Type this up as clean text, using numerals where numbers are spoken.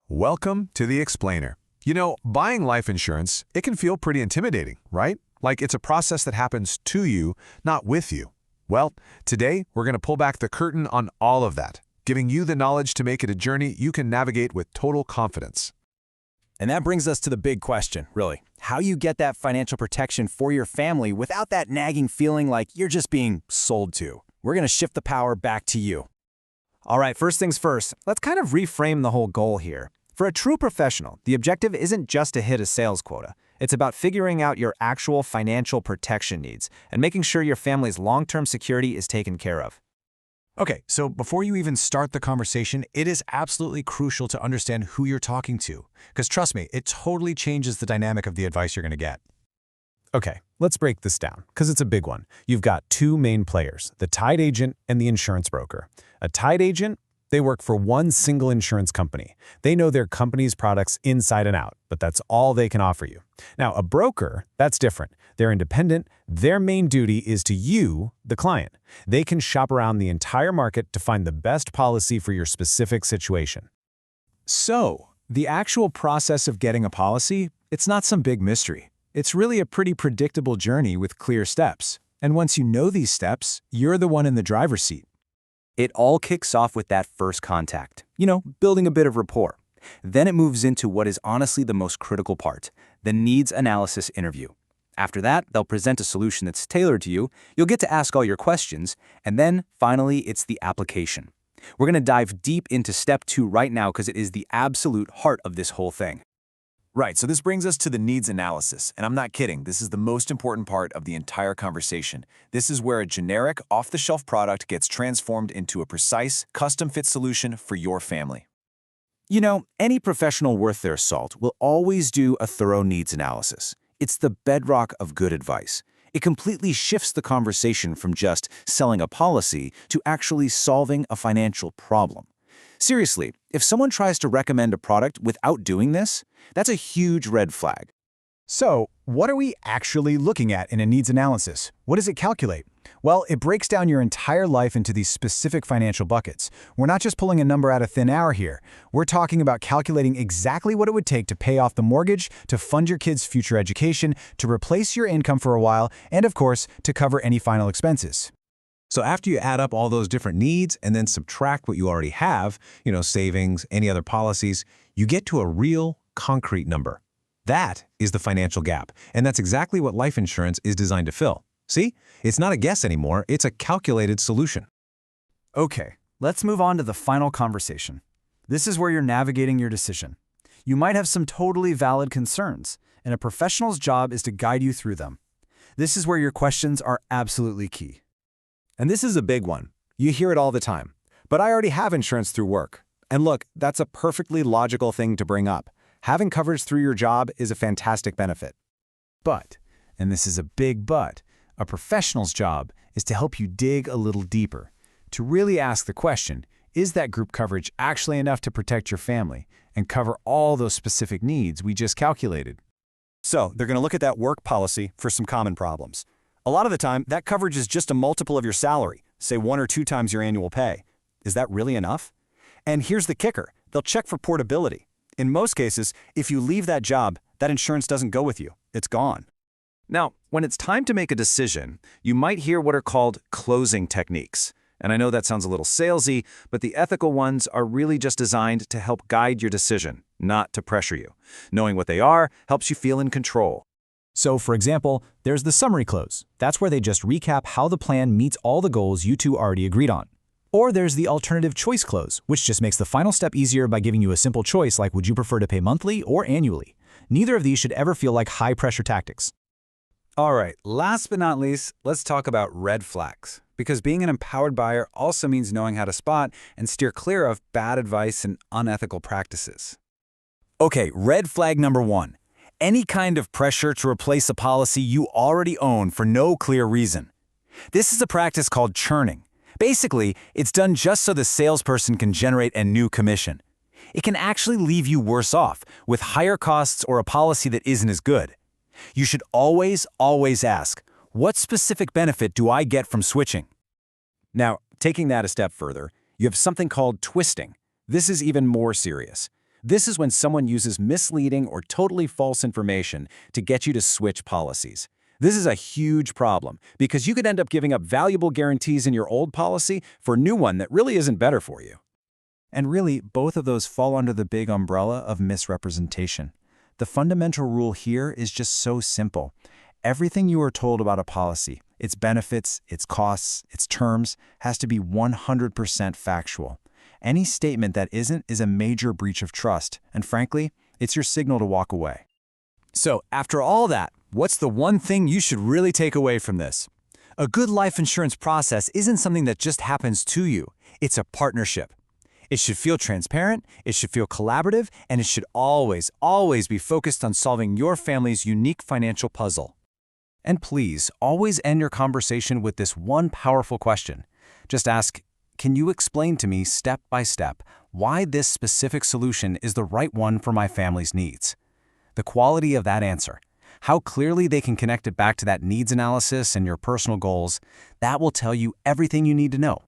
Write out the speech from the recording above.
Welcome to The Explainer. Buying life insurance, it can feel pretty intimidating, right? Like it's a process that happens to you, not with you. Well, today we're going to pull back the curtain on all of that, giving you the knowledge to make it a journey you can navigate with total confidence. And that brings us to the big question, really. How you get that financial protection for your family without that nagging feeling like you're just being sold to. We're going to shift the power back to you. All right, first things first, let's kind of reframe the whole goal here. For a true professional, the objective isn't just to hit a sales quota. It's about figuring out your actual financial protection needs and making sure your family's long-term security is taken care of. Okay, so before you even start the conversation, it is absolutely crucial to understand who you're talking to. Because trust me, it totally changes the dynamic of the advice you're going to get. Okay, let's break this down, because it's a big one. You've got two main players, the tied agent and the insurance broker. A tied agent, they work for one single insurance company. They know their company's products inside and out, but that's all they can offer you. Now, a broker, that's different. They're independent. Their main duty is to you, the client. They can shop around the entire market to find the best policy for your specific situation. So, the actual process of getting a policy, it's not some big mystery. It's really a pretty predictable journey with clear steps. And once you know these steps, you're the one in the driver's seat. It all kicks off with that first contact, building a bit of rapport. Then it moves into what is honestly the most critical part, the needs analysis interview. After that, they'll present a solution that's tailored to you, you'll get to ask all your questions, and then, finally, it's the application. We're going to dive deep into step 2 right now because it is the absolute heart of this whole thing. Right, so this brings us to the needs analysis. And I'm not kidding, this is the most important part of the entire conversation. This is where a generic, off-the-shelf product gets transformed into a precise, custom-fit solution for your family. Any professional worth their salt will always do a thorough needs analysis. It's the bedrock of good advice. It completely shifts the conversation from just selling a policy to actually solving a financial problem. Seriously, if someone tries to recommend a product without doing this, that's a huge red flag. So, what are we actually looking at in a needs analysis? What does it calculate? Well, it breaks down your entire life into these specific financial buckets. We're not just pulling a number out of thin air here. We're talking about calculating exactly what it would take to pay off the mortgage, to fund your kids' future education, to replace your income for a while, and of course, to cover any final expenses. So after you add up all those different needs and then subtract what you already have, savings, any other policies, you get to a real, concrete number. That is the financial gap, and that's exactly what life insurance is designed to fill. See? It's not a guess anymore, it's a calculated solution. Okay, let's move on to the final conversation. This is where you're navigating your decision. You might have some totally valid concerns, and a professional's job is to guide you through them. This is where your questions are absolutely key. And this is a big one. You hear it all the time. But I already have insurance through work. And look, that's a perfectly logical thing to bring up. Having coverage through your job is a fantastic benefit. But, and this is a big but, a professional's job is to help you dig a little deeper, to really ask the question, is that group coverage actually enough to protect your family and cover all those specific needs we just calculated? So they're going to look at that work policy for some common problems. A lot of the time, that coverage is just a multiple of your salary, say 1 or 2 times your annual pay. Is that really enough? And here's the kicker. They'll check for portability. In most cases, if you leave that job, that insurance doesn't go with you. It's gone. Now, when it's time to make a decision, you might hear what are called closing techniques. And I know that sounds a little salesy, but the ethical ones are really just designed to help guide your decision, not to pressure you. Knowing what they are helps you feel in control. So, for example, there's the summary close. That's where they just recap how the plan meets all the goals you two already agreed on. Or there's the alternative choice close, which just makes the final step easier by giving you a simple choice like would you prefer to pay monthly or annually. Neither of these should ever feel like high-pressure tactics. All right, last but not least, let's talk about red flags. Because being an empowered buyer also means knowing how to spot and steer clear of bad advice and unethical practices. Okay, red flag number 1. Any kind of pressure to replace a policy you already own for no clear reason. This is a practice called churning. Basically, it's done just so the salesperson can generate a new commission. It can actually leave you worse off, with higher costs or a policy that isn't as good. You should always ask, what specific benefit do I get from switching? Now, taking that a step further, you have something called twisting. This is even more serious. This is when someone uses misleading or totally false information to get you to switch policies. This is a huge problem because you could end up giving up valuable guarantees in your old policy for a new one that really isn't better for you. And really, both of those fall under the big umbrella of misrepresentation. The fundamental rule here is just so simple. Everything you are told about a policy, its benefits, its costs, its terms, has to be 100% factual. Any statement that isn't is a major breach of trust, and frankly, it's your signal to walk away. So, after all that, what's the one thing you should really take away from this? A good life insurance process isn't something that just happens to you. It's a partnership. It should feel transparent, it should feel collaborative, and it should always, always be focused on solving your family's unique financial puzzle. And please, always end your conversation with this one powerful question. Just ask, can you explain to me step by step why this specific solution is the right one for my family's needs? The quality of that answer, how clearly they can connect it back to that needs analysis and your personal goals, that will tell you everything you need to know.